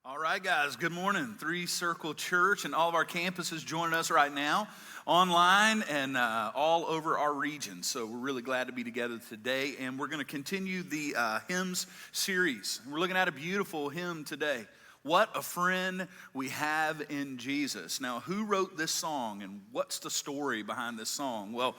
All right, guys, good morning. 3Circle Church and all of our campuses joining us right now online and all over our region. So we're really glad to be together today, and we're going to continue the hymns series. We're looking at a beautiful hymn today. What a friend we have in Jesus. Now, who wrote this song, and what's the story behind this song? Well,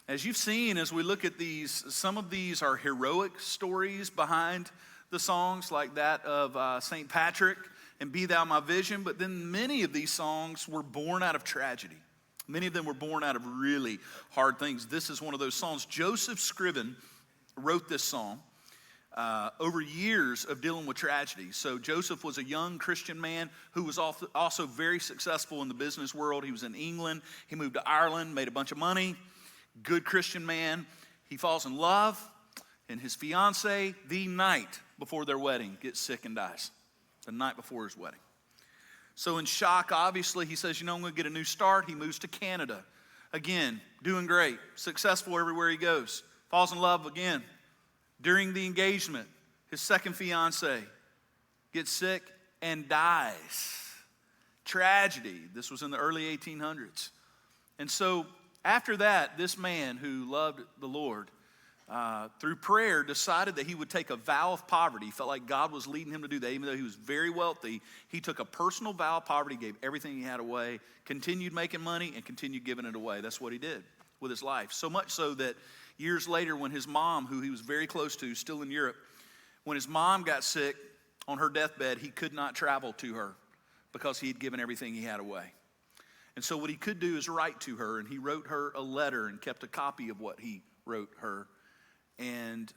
as you've seen, as we look at these, some of these are heroic stories behind the songs, like that of St. Patrick and Be Thou My Vision, but then many of these songs were born out of tragedy. Many of them were born out of really hard things. This is one of those songs. Joseph Scriven wrote this song over years of dealing with tragedy. So Joseph was a young Christian man who was also very successful in the business world. He was in England. He moved to Ireland, made a bunch of money. Good Christian man. He falls in love, and his fiancée, the night before their wedding, gets sick and dies. The night before his wedding. So in shock, obviously, he says, I'm going to get a new start. He moves to Canada. Again, doing great, successful everywhere he goes. Falls in love again. During the engagement, his second fiancée gets sick and dies. Tragedy. This was in the early 1800s. And so after that, this man who loved the Lord, through prayer, decided that he would take a vow of poverty. He felt like God was leading him to do that. Even though he was very wealthy, he took a personal vow of poverty, gave everything he had away, continued making money, and continued giving it away. That's what he did with his life. So much so that years later, when his mom, who he was very close to, still in Europe, when his mom got sick on her deathbed, he could not travel to her because he had given everything he had away. And so what he could do is write to her, and he wrote her a letter and kept a copy of what he wrote her. And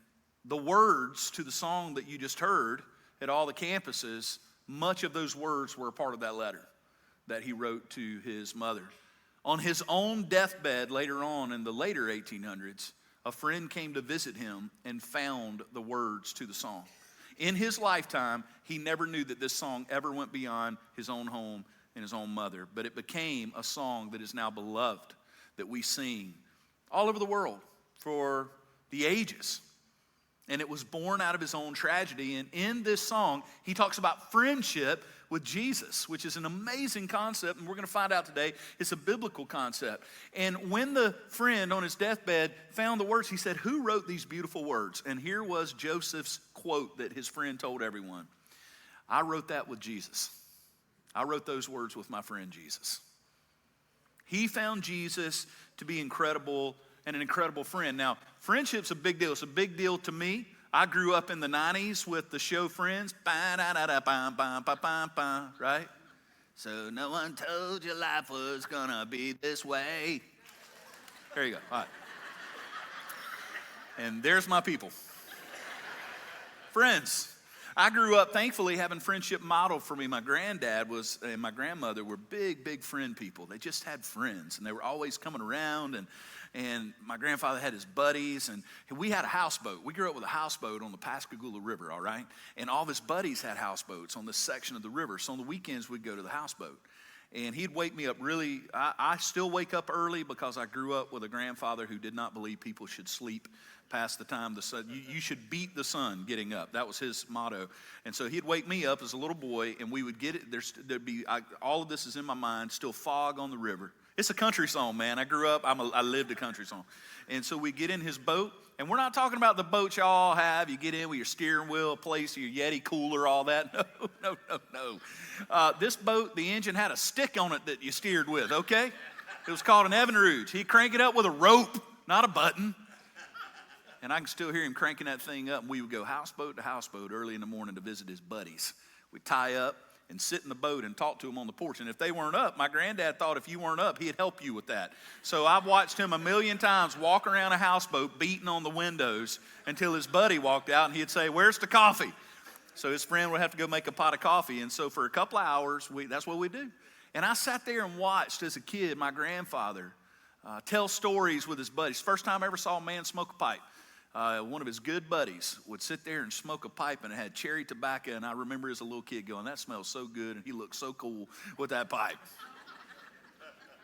the words to the song that you just heard at all the campuses, much of those words were a part of that letter that he wrote to his mother. On his own deathbed later on in the later 1800s, a friend came to visit him and found the words to the song. In his lifetime, he never knew that this song ever went beyond his own home and his own mother, but it became a song that is now beloved, that we sing all over the world for the ages. And it was born out of his own tragedy. And in this song, he talks about friendship with Jesus, which is an amazing concept. And we're going to find out today it's a biblical concept. And when the friend on his deathbed found the words, he said, who wrote these beautiful words? And here was Joseph's quote that his friend told everyone. I wrote that with Jesus. I wrote those words with my friend Jesus. He found Jesus to be incredible and an incredible friend. Now, friendship's a big deal. It's a big deal to me. I grew up in the 90s with the show Friends. Right? So no one told you life was gonna be this way. There you go. All right. And there's my people. Friends. I grew up, thankfully, having friendship modeled for me. My granddad and my grandmother were big friend people. They just had friends, and they were always coming around, and my grandfather had his buddies, and we had a houseboat. We grew up with a houseboat on the Pascagoula River, all right? And all of his buddies had houseboats on this section of the river. So on the weekends, we'd go to the houseboat. And he'd wake me up really, I still wake up early because I grew up with a grandfather who did not believe people should sleep past the time the sun. You should beat the sun getting up. That was his motto. And so he'd wake me up as a little boy, and we would get it. All of this is in my mind, still fog on the river. It's a country song, man. I grew up, I lived a country song. And so we get in his boat, and we're not talking about the boat y'all have. You get in with your steering wheel, a place, your Yeti cooler, all that. No. This boat, the engine had a stick on it that you steered with, okay? It was called an Evinrude. He'd crank it up with a rope, not a button. And I can still hear him cranking that thing up. And we would go houseboat to houseboat early in the morning to visit his buddies. We'd tie up and sit in the boat and talk to them on the porch. And if they weren't up, my granddad thought if you weren't up, he'd help you with that. So I've watched him a million times walk around a houseboat beating on the windows until his buddy walked out, and he'd say, where's the coffee? So his friend would have to go make a pot of coffee. And so for a couple of hours, that's what we do. And I sat there and watched as a kid my grandfather tell stories with his buddies. First time I ever saw a man smoke a pipe. One of his good buddies would sit there and smoke a pipe, and it had cherry tobacco, and I remember as a little kid going, that smells so good, and he looked so cool with that pipe.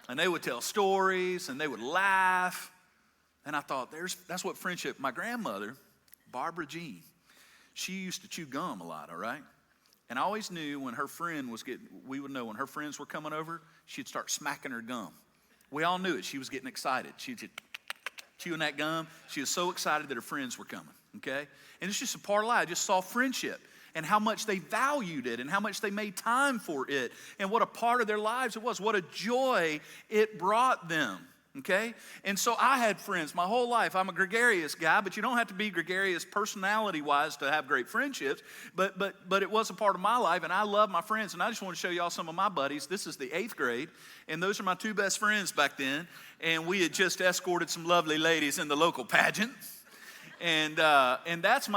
And they would tell stories, and they would laugh, and I thought, that's what friendship. My grandmother, Barbara Jean, she used to chew gum a lot, all right? And I always knew when her friend was we would know when her friends were coming over, she'd start smacking her gum. We all knew it. She was getting excited. She'd just chewing that gum. She was so excited that her friends were coming, okay? And it's just a part of life. I just saw friendship and how much they valued it and how much they made time for it and what a part of their lives it was, what a joy it brought them. Okay? And so I had friends my whole life. I'm a gregarious guy, but you don't have to be gregarious personality-wise to have great friendships. But it was a part of my life, and I love my friends. And I just want to show y'all some of my buddies. This is the 8th grade, and those are my 2 best friends back then. And we had just escorted some lovely ladies in the local pageant. And that's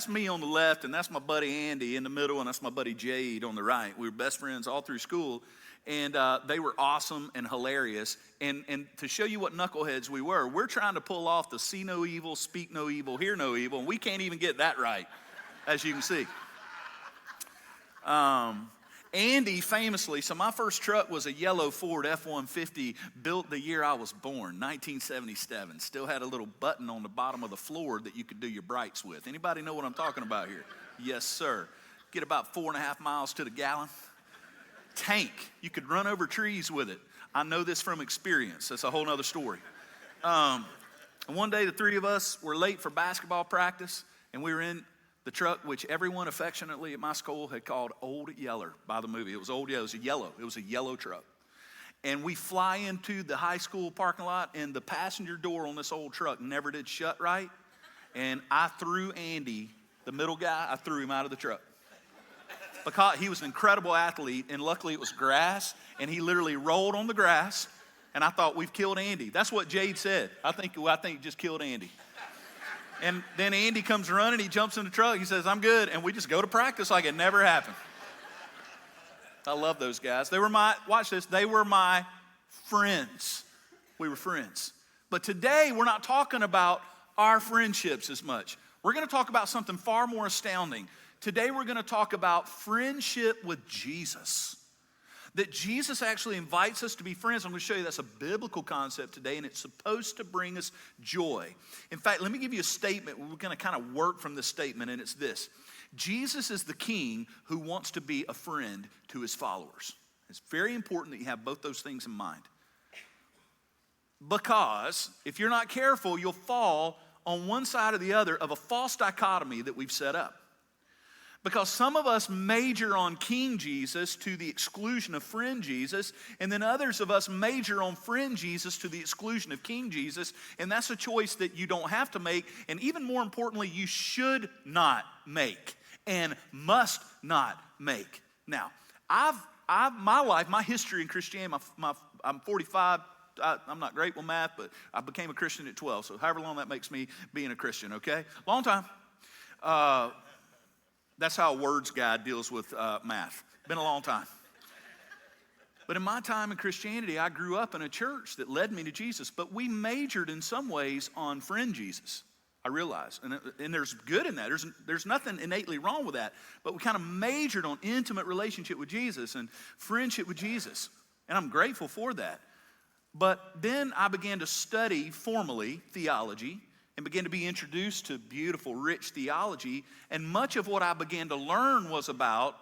me on the left, and that's my buddy Andy in the middle, and that's my buddy Jade on the right. We were best friends all through school. And they were awesome and hilarious. And to show you what knuckleheads we're trying to pull off the see no evil, speak no evil, hear no evil. And we can't even get that right, as you can see. Andy famously, so my first truck was a yellow Ford F-150 built the year I was born, 1977. Still had a little button on the bottom of the floor that you could do your brights with. Anybody know what I'm talking about here? Yes, sir. Get about 4.5 miles to the gallon. Tank. You could run over trees with it. I know this from experience. That's a whole nother story. And one day the 3 of us were late for basketball practice, and we were in the truck, which everyone affectionately at my school had called Old Yeller by the movie. It was Old Yeller. It was a yellow truck. And we fly into the high school parking lot, and the passenger door on this old truck never did shut right. And I threw Andy, the middle guy, I threw him out of the truck. Because he was an incredible athlete, and luckily it was grass, and he literally rolled on the grass, and I thought, we've killed Andy. That's what Jade said. I think just killed Andy. And then Andy comes running, he jumps in the truck, he says, I'm good, and we just go to practice like it never happened. I love those guys. Watch this, they were my friends. We were friends. But today, we're not talking about our friendships as much. We're going to talk about something far more astounding. Today we're going to talk about friendship with Jesus. That Jesus actually invites us to be friends. I'm going to show you that's a biblical concept today, and it's supposed to bring us joy. In fact, let me give you a statement. We're going to kind of work from this statement, and it's this. Jesus is the king who wants to be a friend to his followers. It's very important that you have both those things in mind. Because if you're not careful, you'll fall on one side or the other of a false dichotomy that we've set up. Because some of us major on King Jesus to the exclusion of friend Jesus, and then others of us major on friend Jesus to the exclusion of King Jesus, and that's a choice that you don't have to make, and even more importantly, you should not make and must not make. Now, my history in Christianity, I'm 45. I'm not great with math, but I became a Christian at 12, so however long that makes me being a Christian, okay? Long time. That's how a words guide deals with math. Been a long time. But in my time in Christianity, I grew up in a church that led me to Jesus, but we majored in some ways on friend Jesus, I realize. And there's good in that. There's nothing innately wrong with that. But we kind of majored on intimate relationship with Jesus and friendship with Jesus. And I'm grateful for that. But then I began to study formally theology and began to be introduced to beautiful, rich theology. And much of what I began to learn was about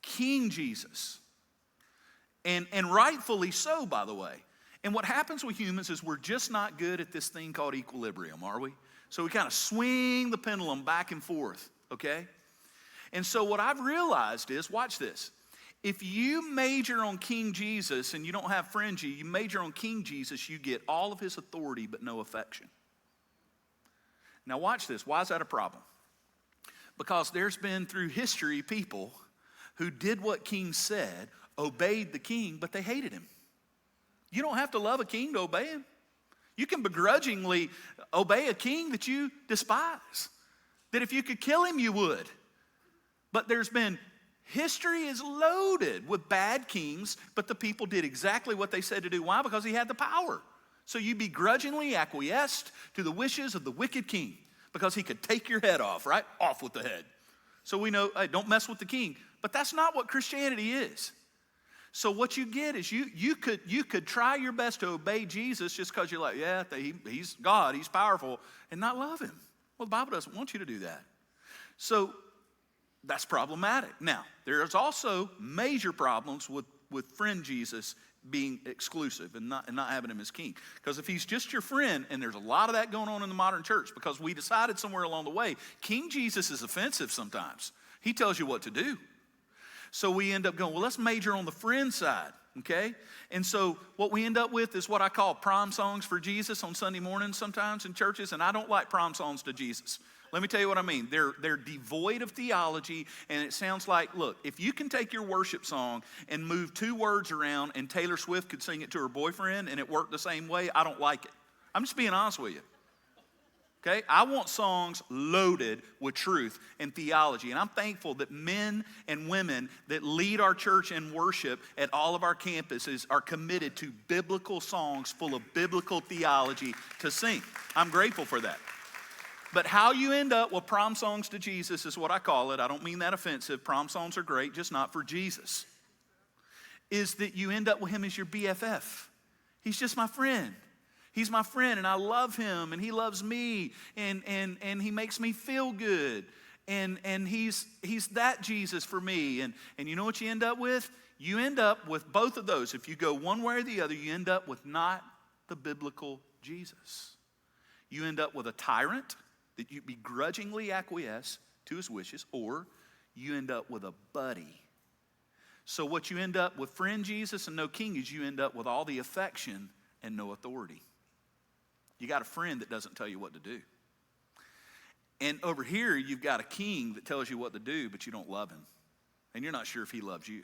King Jesus. And rightfully so, by the way. And what happens with humans is we're just not good at this thing called equilibrium, are we? So we kind of swing the pendulum back and forth, okay? And so what I've realized is, watch this. If you major on King Jesus and you don't have friend Jesus, you major on King Jesus, you get all of his authority but no affection. Now watch this. Why is that a problem? Because there's been through history people who did what King said, obeyed the king, but they hated him. You don't have to love a king to obey him. You can begrudgingly obey a king that you despise. That if you could kill him, you would. But history is loaded with bad kings, but the people did exactly what they said to do. Why? Because he had the power. So you begrudgingly acquiesced to the wishes of the wicked king because he could take your head off, right? Off with the head. So we know, hey, don't mess with the king. But that's not what Christianity is. So what you get is you could try your best to obey Jesus just because you're like, yeah, he's God, he's powerful, and not love him. Well, the Bible doesn't want you to do that. So That's problematic. Now, there's also major problems with friend Jesus being exclusive and not having him as king. Because if he's just your friend, and there's a lot of that going on in the modern church, because we decided somewhere along the way, King Jesus is offensive sometimes. He tells you what to do. So we end up going, well, let's major on the friend side, okay? And so what we end up with is what I call prom songs for Jesus on Sunday mornings sometimes in churches, and I don't like prom songs to Jesus. Let me tell you what I mean. They're devoid of theology, and it sounds like, look, if you can take your worship song and move 2 words around and Taylor Swift could sing it to her boyfriend and it worked the same way, I don't like it. I'm just being honest with you. Okay? I want songs loaded with truth and theology, and I'm thankful that men and women that lead our church in worship at all of our campuses are committed to biblical songs full of biblical theology to sing. I'm grateful for that. But how you end up with prom songs to Jesus is what I call it. I don't mean that offensive. Prom songs are great, just not for Jesus. Is that you end up with him as your BFF. He's just my friend. He's my friend, and I love him, and he loves me, and he makes me feel good. And he's that Jesus for me. And you know what you end up with? You end up with both of those. If you go one way or the other, you end up with not the biblical Jesus. You end up with a tyrant that you begrudgingly acquiesce to his wishes, or you end up with a buddy. So what you end up with friend Jesus and no king is you end up with all the affection and no authority. You got a friend that doesn't tell you what to do. And over here, you've got a king that tells you what to do, but you don't love him. And you're not sure if he loves you.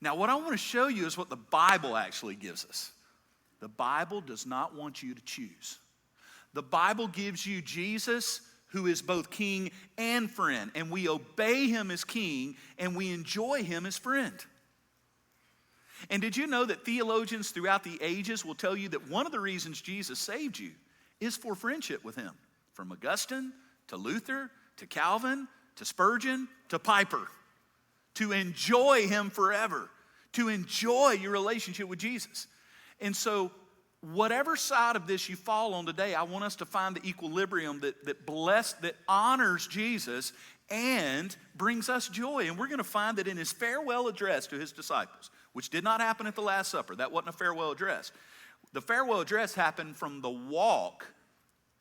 Now, what I want to show you is what the Bible actually gives us. The Bible does not want you to choose. The Bible gives you Jesus, who is both king and friend, and we obey him as king, and we enjoy him as friend. And did you know that theologians throughout the ages will tell you that one of the reasons Jesus saved you is for friendship with him? From Augustine to Luther to Calvin to Spurgeon to Piper. To enjoy him forever. To enjoy your relationship with Jesus. And so whatever side of this you fall on today, I want us to find the equilibrium that honors Jesus and brings us joy. And we're going to find that in his farewell address to his disciples, which did not happen at the Last Supper. That wasn't a farewell address. The farewell address happened from the walk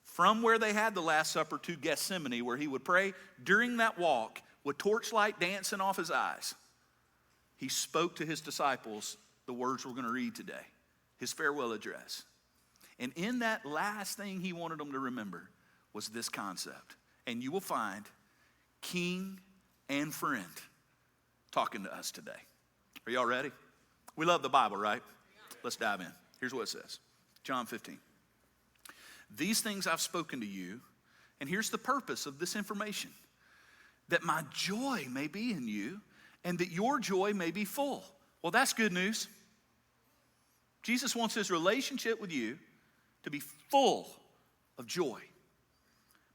from where they had the Last Supper to Gethsemane, where he would pray. During that walk, with torchlight dancing off his eyes, he spoke to his disciples the words we're going to read today. His farewell address. And in that last thing he wanted them to remember was this concept. And you will find king and friend talking to us today. Are y'all ready? We love the Bible, right? Let's dive in. Here's what it says. John 15. These things I've spoken to you, and here's the purpose of this information. That my joy may be in you, and that your joy may be full. Well, that's good news. Jesus wants his relationship with you to be full of joy.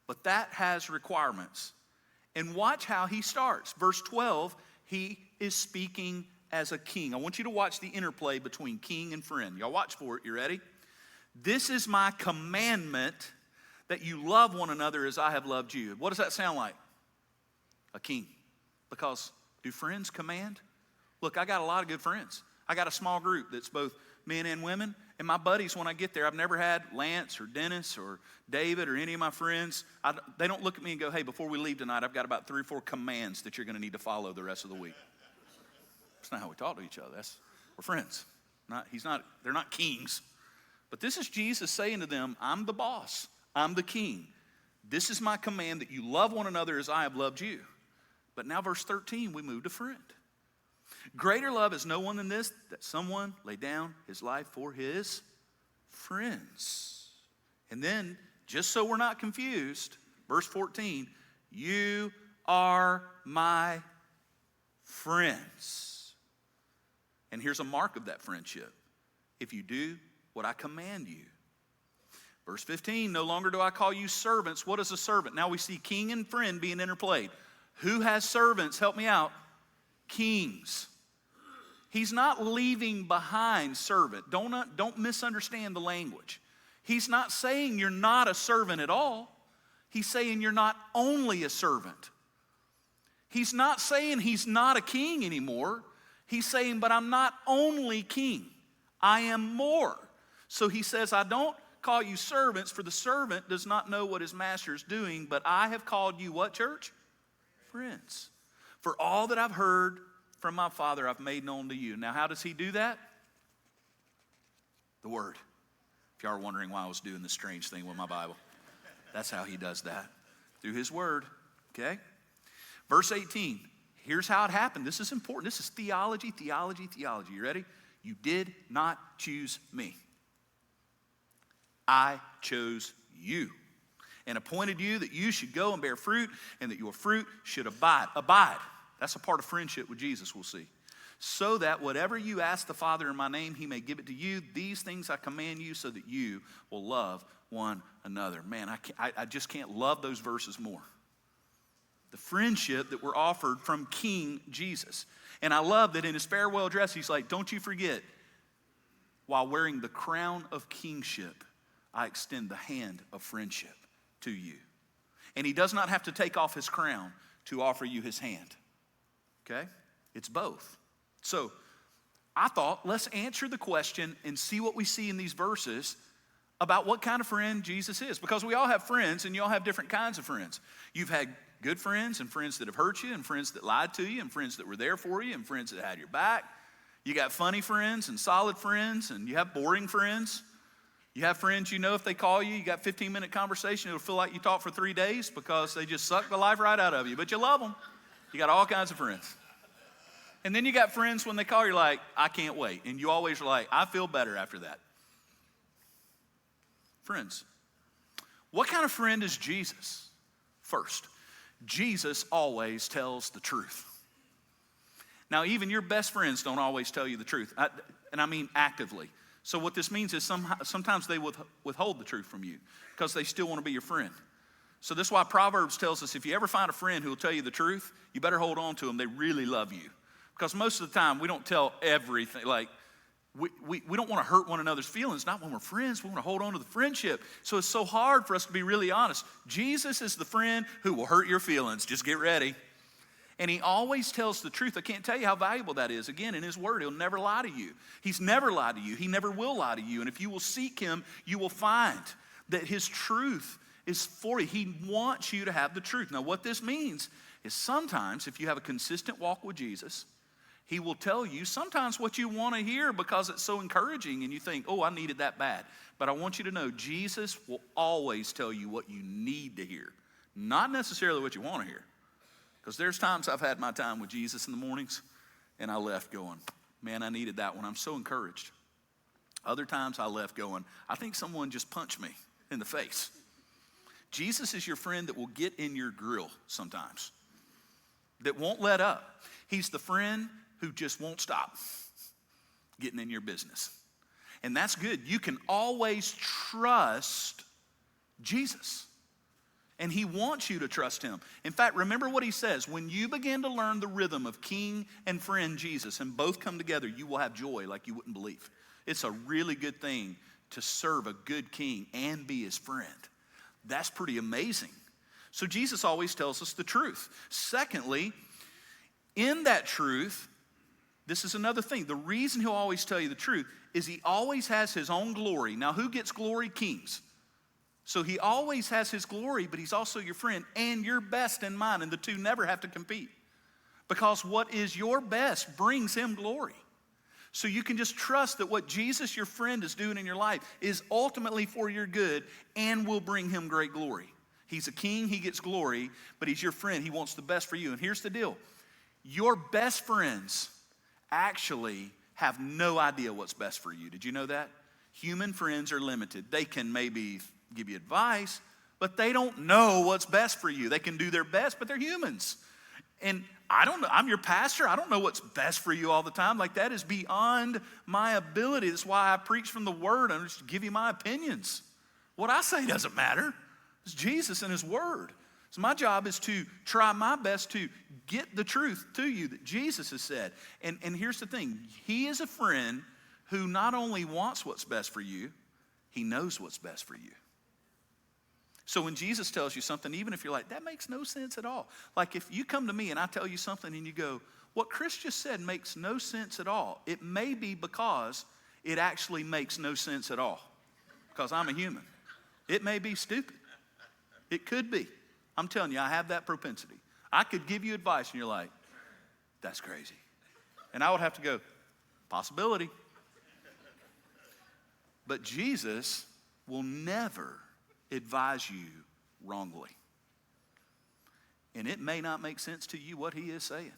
But that has requirements. And watch how he starts. Verse 12, he is speaking as a king. I want you to watch the interplay between king and friend. Y'all watch for it. You ready? This is my commandment, that you love one another as I have loved you. What does that sound like? A king. Because do friends command? Look, I got a lot of good friends. I got a small group that's both men and women. And my buddies, when I get there, I've never had Lance or Dennis or David or any of my friends. They don't look at me and go, hey, before we leave tonight, I've got about 3 or 4 commands that you're going to need to follow the rest of the week. That's not how we talk to each other. We're friends. They're not kings. But this is Jesus saying to them, I'm the boss. I'm the king. This is my command, that you love one another as I have loved you. But now verse 13, we move to friend. Greater love is no one than this, that someone lay down his life for his friends. And then, just so we're not confused, verse 14, you are my friends. And here's a mark of that friendship. If you do what I command you. Verse 15, no longer do I call you servants. What is a servant? Now we see king and friend being interplayed. Who has servants? Help me out. Kings. He's not leaving behind servant. Don't misunderstand the language. He's not saying you're not a servant at all. He's saying you're not only a servant. He's not saying he's not a king anymore. He's saying, but I'm not only king. I am more. So he says, I don't call you servants, for the servant does not know what his master is doing, but I have called you what, church? Friends. For all that I've heard from my Father, I've made known to you. Now, how does he do that? The Word. If y'all are wondering why I was doing this strange thing with my Bible, that's how he does that. Through his Word, okay? Verse 18, here's how it happened. This is important. This is theology, theology, theology. You ready? You did not choose me. I chose you and appointed you that you should go and bear fruit and that your fruit should abide. Abide. That's a part of friendship with Jesus, we'll see. So that whatever you ask the Father in my name, he may give it to you. These things I command you so that you will love one another. Man, I just can't love those verses more. The friendship that we're offered from King Jesus. And I love that in his farewell address, he's like, don't you forget, while wearing the crown of kingship, I extend the hand of friendship to you. And he does not have to take off his crown to offer you his hand. Okay? It's both. So I thought, let's answer the question and see what we see in these verses about what kind of friend Jesus is. Because we all have friends, and you all have different kinds of friends. You've had good friends and friends that have hurt you and friends that lied to you and friends that were there for you and friends that had your back. You got funny friends and solid friends, and you have boring friends. You have friends, you know, if they call you, you got 15-minute conversation, it'll feel like you talked for 3 days because they just suck the life right out of you. But you love them. You got all kinds of friends. And then you got friends when they call, you're like, I can't wait. And you always are like, I feel better after that. Friends. What kind of friend is Jesus? First, Jesus always tells the truth. Now, even your best friends don't always tell you the truth. And I mean actively. So what this means is sometimes they withhold the truth from you because they still want to be your friend. So this is why Proverbs tells us if you ever find a friend who will tell you the truth, you better hold on to them. They really love you. Because most of the time we don't tell everything. Like we don't want to hurt one another's feelings. Not when we're friends. We want to hold on to the friendship. So it's so hard for us to be really honest. Jesus is the friend who will hurt your feelings. Just get ready. And he always tells the truth. I can't tell you how valuable that is. Again, in his word, he'll never lie to you. He's never lied to you. He never will lie to you. And if you will seek him, you will find that his truth is for you. He wants you to have the truth. Now, what this means is sometimes if you have a consistent walk with Jesus, he will tell you sometimes what you want to hear because it's so encouraging and you think, oh, I needed that bad. But I want you to know Jesus will always tell you what you need to hear, not necessarily what you want to hear. Because there's times I've had my time with Jesus in the mornings and I left going, man, I needed that one. I'm so encouraged. Other times I left going, I think someone just punched me in the face. Jesus is your friend that will get in your grill sometimes, that won't let up. He's the friend who just won't stop getting in your business. And that's good. You can always trust Jesus. And he wants you to trust him. In fact, remember what he says. When you begin to learn the rhythm of King and friend Jesus and both come together, you will have joy like you wouldn't believe. It's a really good thing to serve a good king and be his friend. That's pretty amazing. So Jesus always tells us the truth. Secondly, in that truth, this is another thing. The reason he'll always tell you the truth is he always has his own glory. Now, who gets glory? Kings. So he always has his glory, but he's also your friend and your best in mind, and the two never have to compete. Because what is your best brings him glory. So you can just trust that what Jesus, your friend, is doing in your life is ultimately for your good and will bring him great glory. He's a king, he gets glory, but he's your friend. He wants the best for you. And here's the deal. Your best friends actually have no idea what's best for you. Did you know that? Human friends are limited. They can maybe give you advice, but they don't know what's best for you. They can do their best, but they're humans. And I don't know, I'm your pastor. I don't know what's best for you all the time. Like, that is beyond my ability. That's why I preach from the word. I just give you my opinions. What I say doesn't matter. It's Jesus and his word. So my job is to try my best to get the truth to you that Jesus has said. And here's the thing. He is a friend who not only wants what's best for you, he knows what's best for you. So when Jesus tells you something, even if you're like, that makes no sense at all. Like if you come to me and I tell you something and you go, what Chris just said makes no sense at all. It may be because it actually makes no sense at all. Because I'm a human. It may be stupid. It could be. I'm telling you, I have that propensity. I could give you advice and you're like, that's crazy. And I would have to go, possibility. But Jesus will never advise you wrongly. And it may not make sense to you what he is saying.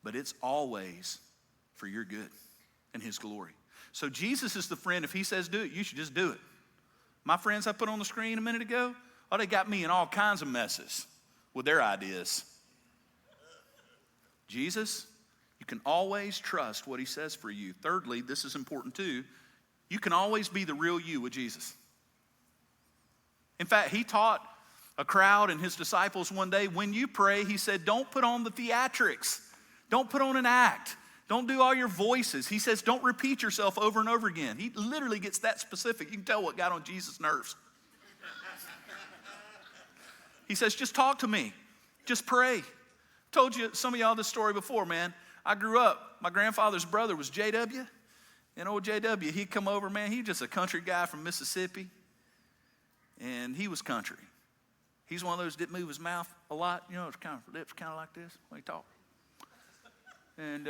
But it's always for your good and his glory. So Jesus is the friend. If he says do it, you should just do it. My friends I put on the screen a minute ago, oh, they got me in all kinds of messes with their ideas. Jesus, you can always trust what he says for you. Thirdly, this is important too, you can always be the real you with Jesus. In fact, he taught a crowd and his disciples one day, when you pray, he said, don't put on the theatrics. Don't put on an act. Don't do all your voices. He says, don't repeat yourself over and over again. He literally gets that specific. You can tell what got on Jesus' nerves. He says, just talk to me. Just pray. Told you some of y'all this story before, man. I grew up, my grandfather's brother was J.W. And old J.W., he'd come over, man. He's just a country guy from Mississippi. And he was country. He's one of those that didn't move his mouth a lot. You know, it's kind of lips kind of like this when he talked. And,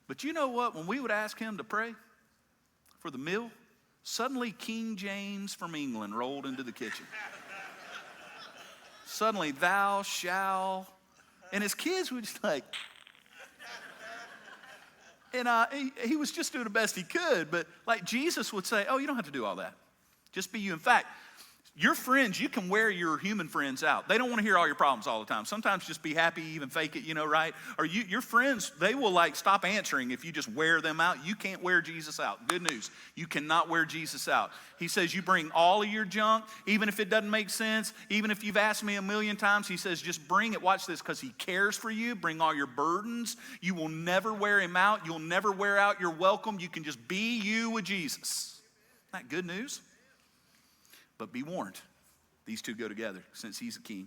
but you know what? When we would ask him to pray for the meal, suddenly King James from England rolled into the kitchen. Suddenly, thou shalt. And his kids were just like, and he was just doing the best he could. But like Jesus would say, oh, you don't have to do all that. Just be you. In fact, your friends, you can wear your human friends out. They don't want to hear all your problems all the time. Sometimes just be happy, even fake it, you know, right? Or your friends, they will like stop answering if you just wear them out. You can't wear Jesus out. Good news. You cannot wear Jesus out. He says you bring all of your junk, even if it doesn't make sense, even if you've asked me a million times, he says just bring it. Watch this, because he cares for you. Bring all your burdens. You will never wear him out. You'll never wear out your welcome. You can just be you with Jesus. Isn't that good news? But be warned, these two go together since he's a king.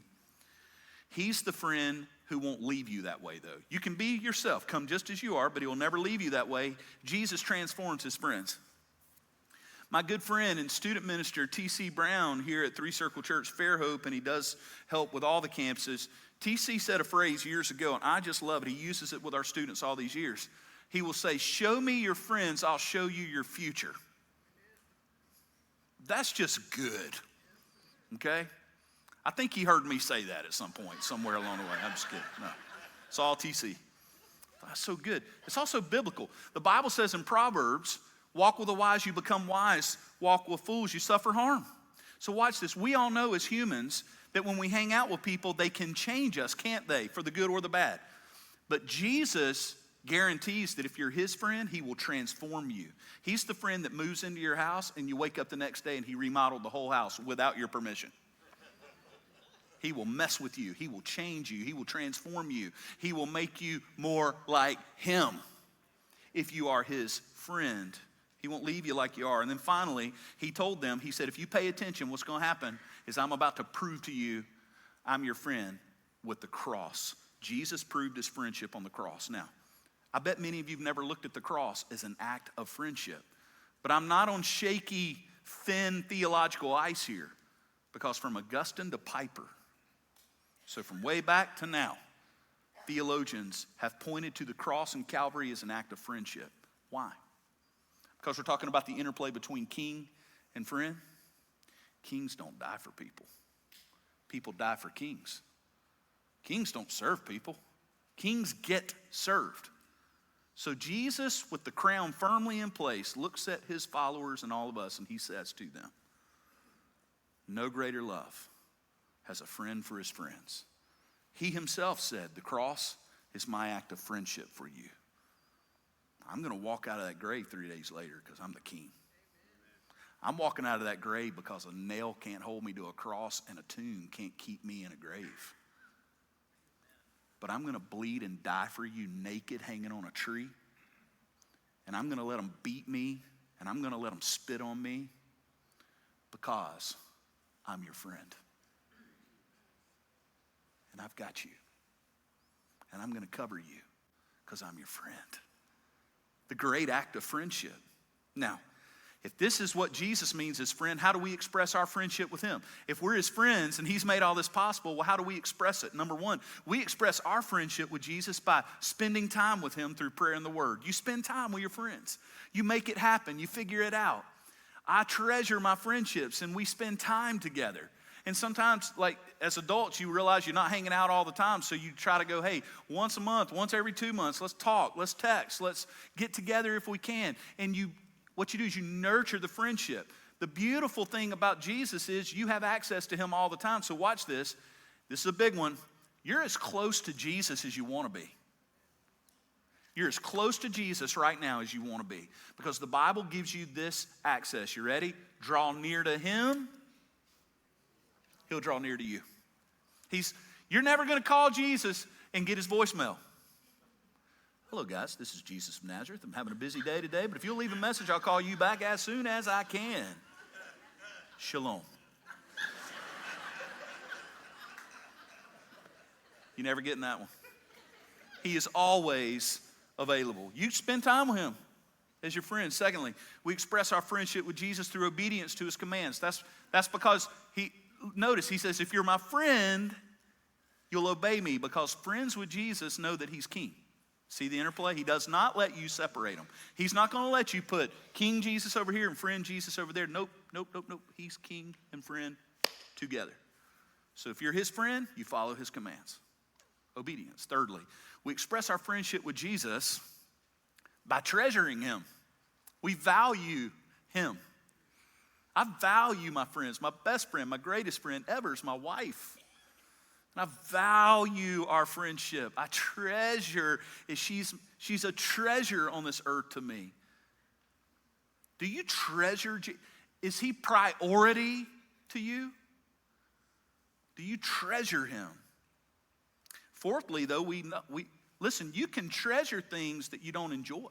He's the friend who won't leave you that way, though. You can be yourself, come just as you are, but he will never leave you that way. Jesus transforms his friends. My good friend and student minister, T.C. Brown, here at 3Circle Church Fairhope, and he does help with all the campuses. T.C. said a phrase years ago, and I just love it. He uses it with our students all these years. He will say, show me your friends, I'll show you your future. That's just good, okay? I think he heard me say that at some point, somewhere along the way. I'm just kidding. No, it's all TC. That's so good. It's also biblical. The Bible says in Proverbs, walk with the wise, you become wise. Walk with fools, you suffer harm. So watch this. We all know as humans that when we hang out with people, they can change us, can't they, for the good or the bad? But Jesus guarantees that if you're his friend, he will transform you. He's the friend that moves into your house and you wake up the next day and he remodeled the whole house without your permission. He will mess with you. He will change you. He will transform you. He will make you more like him if you are his friend. He won't leave you like you are. And then finally, he told them, he said, if you pay attention, what's going to happen is I'm about to prove to you I'm your friend with the cross. Jesus proved his friendship on the cross. Now, I bet many of you have never looked at the cross as an act of friendship. But I'm not on shaky, thin theological ice here. Because from Augustine to Piper, so from way back to now, theologians have pointed to the cross and Calvary as an act of friendship. Why? Because we're talking about the interplay between king and friend. Kings don't die for people. People die for kings. Kings don't serve people. Kings get served. So Jesus, with the crown firmly in place, looks at his followers and all of us, and he says to them, no greater love has a friend for his friends. He himself said, the cross is my act of friendship for you. I'm going to walk out of that grave 3 days later because I'm the king. I'm walking out of that grave because a nail can't hold me to a cross and a tomb can't keep me in a grave. But I'm going to bleed and die for you naked, hanging on a tree. And I'm going to let them beat me, and I'm going to let them spit on me because I'm your friend. And I've got you. And I'm going to cover you because I'm your friend. The great act of friendship. Now, if this is what Jesus means as friend, how do we express our friendship with him? If we're his friends and he's made all this possible, well, how do we express it? Number one, we express our friendship with Jesus by spending time with him through prayer and the word. You spend time with your friends. You make it happen. You figure it out. I treasure my friendships and we spend time together. And sometimes, like as adults, you realize you're not hanging out all the time. So you try to go, hey, once a month, once every 2 months, let's talk, let's text, let's get together if we can. And what you do is you nurture the friendship. The beautiful thing about Jesus is you have access to him all the time. So watch this. This is a big one. You're as close to Jesus as you want to be. You're as close to Jesus right now as you want to be. Because the Bible gives you this access. You ready? Draw near to him. He'll draw near to you. You're never going to call Jesus and get his voicemail. Hello, guys. This is Jesus from Nazareth. I'm having a busy day today, but if you'll leave a message, I'll call you back as soon as I can. Shalom. You never getting that one. He is always available. You spend time with him as your friend. Secondly, we express our friendship with Jesus through obedience to his commands. That's because notice he says, if you're my friend, you'll obey me, because friends with Jesus know that he's king. See the interplay? He does not let you separate them. He's not going to let you put King Jesus over here and friend Jesus over there. Nope. He's king and friend together. So if you're his friend, you follow his commands. Obedience. Thirdly, we express our friendship with Jesus by treasuring him. We value him. I value my friends. My best friend, my greatest friend ever is my wife. And I value our friendship. I treasure it. She's a treasure on this earth to me. Do you treasure? Is he priority to you? Do you treasure him? Fourthly, though, listen, you can treasure things that you don't enjoy.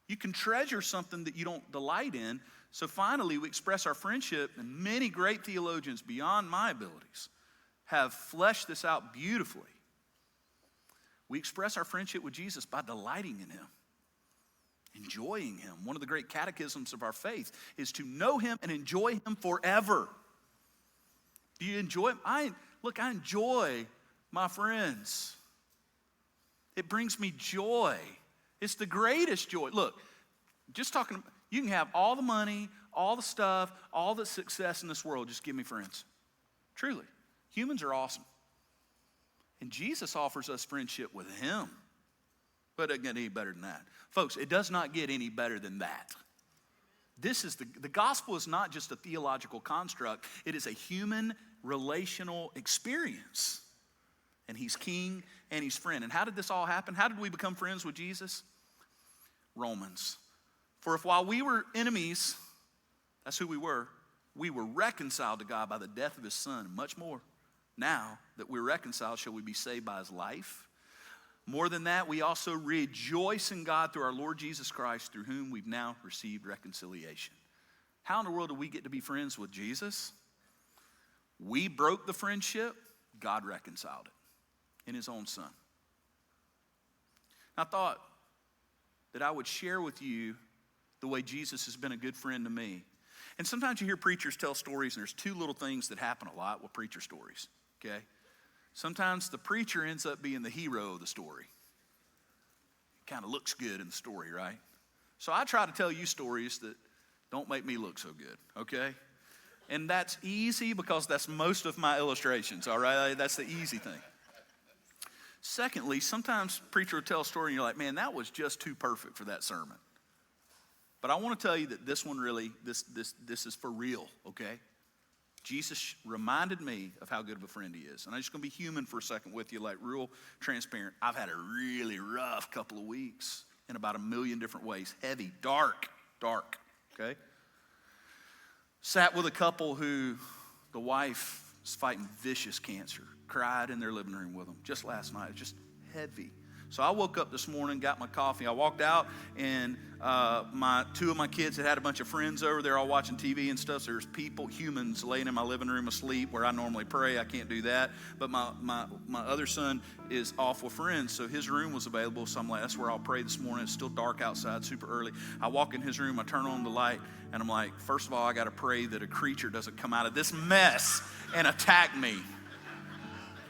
You can treasure something that you don't delight in. So finally, we express our friendship, and many great theologians beyond my abilities have fleshed this out beautifully. We express our friendship with Jesus by delighting in him, enjoying him. One of the great catechisms of our faith is to know him and enjoy him forever. Do you enjoy him? I enjoy my friends. It brings me joy. It's the greatest joy. Look, you can have all the money, all the stuff, all the success in this world. Just give me friends. Truly. Humans are awesome. And Jesus offers us friendship with him. But it doesn't get any better than that. Folks, it does not get any better than that. This is the gospel is not just a theological construct. It is a human relational experience. And he's king and he's friend. And how did this all happen? How did we become friends with Jesus? Romans. For if while we were enemies, that's who we were reconciled to God by the death of his son, and much more. Now that we're reconciled, shall we be saved by his life? More than that, we also rejoice in God through our Lord Jesus Christ, through whom we've now received reconciliation. How in the world do we get to be friends with Jesus? We broke the friendship. God reconciled it in his own son. I thought that I would share with you the way Jesus has been a good friend to me. And sometimes you hear preachers tell stories, and there's two little things that happen a lot with preacher stories, okay? Sometimes the preacher ends up being the hero of the story. It kind of looks good in the story, right? So I try to tell you stories that don't make me look so good, okay? And that's easy because that's most of my illustrations, all right? That's the easy thing. Secondly, sometimes preacher will tell a story and you're like, man, that was just too perfect for that sermon. But I want to tell you that this one really, this is for real, okay? Jesus reminded me of how good of a friend he is. And I'm just going to be human for a second with you, like real transparent. I've had a really rough couple of weeks in about a million different ways. Heavy, dark, okay? Sat with a couple who the wife is fighting vicious cancer. Cried in their living room with them just last night. Just heavy. So I woke up this morning, got my coffee. I walked out, and two of my kids had a bunch of friends over. They're all watching TV and stuff. So there's humans laying in my living room asleep where I normally pray. I can't do that. But my other son is off with friends, so his room was available. So I'm like, that's where I'll pray this morning. It's still dark outside, super early. I walk in his room, I turn on the light, and I'm like, first of all, I got to pray that a creature doesn't come out of this mess and attack me.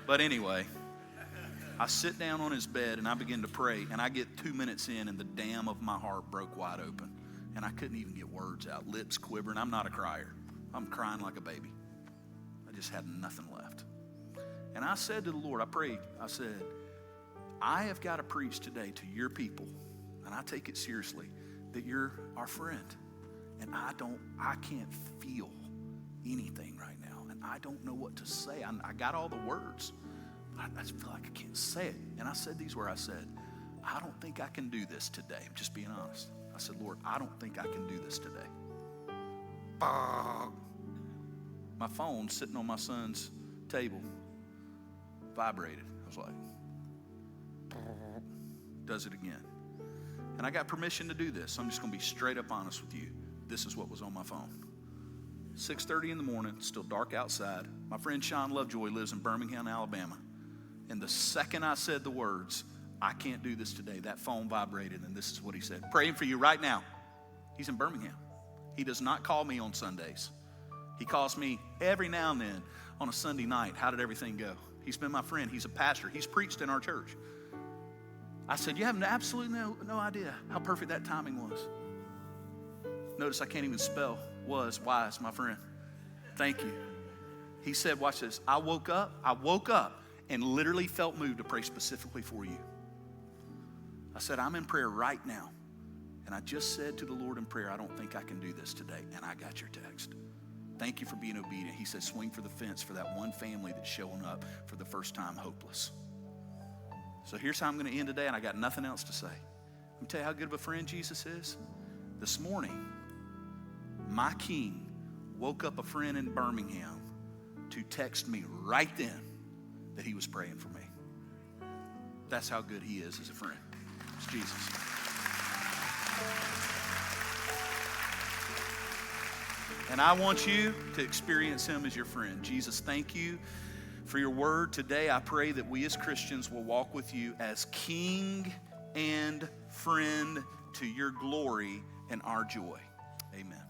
But anyway, I sit down on his bed and I begin to pray, and I get 2 minutes in and the dam of my heart broke wide open, and I couldn't even get words out, lips quivering. I'm not a crier. I'm crying like a baby. I just had nothing left. And I said to the Lord, I prayed, I said, I have got to preach today to your people, and I take it seriously, that you're our friend, and I can't feel anything right now, and I don't know what to say. I got all the words. I just feel like I can't say it. And I said these words. I said, I don't think I can do this today. I'm just being honest. I said, Lord, I don't think I can do this today. My phone sitting on my son's table vibrated. I was like, does it again. And I got permission to do this. So I'm just going to be straight up honest with you. This is what was on my phone. 6:30 in the morning, still dark outside. My friend Sean Lovejoy lives in Birmingham, Alabama. And the second I said the words, I can't do this today, that phone vibrated, and this is what he said. Praying for you right now. He's in Birmingham. He does not call me on Sundays. He calls me every now and then on a Sunday night. How did everything go? He's been my friend. He's a pastor. He's preached in our church. I said, you have absolutely no idea how perfect that timing was. Notice I can't even spell was, wise, my friend. Thank you. He said, watch this. I woke up and literally felt moved to pray specifically for you. I said, I'm in prayer right now. And I just said to the Lord in prayer, I don't think I can do this today. And I got your text. Thank you for being obedient. He said, swing for the fence for that one family that's showing up for the first time hopeless. So here's how I'm going to end today, and I got nothing else to say. Let me tell you how good of a friend Jesus is. This morning, my king woke up a friend in Birmingham to text me right then that he was praying for me. That's how good he is as a friend. It's Jesus. And I want you to experience him as your friend. Jesus, thank you for your word today. I pray that we as Christians will walk with you as king and friend to your glory and our joy. Amen.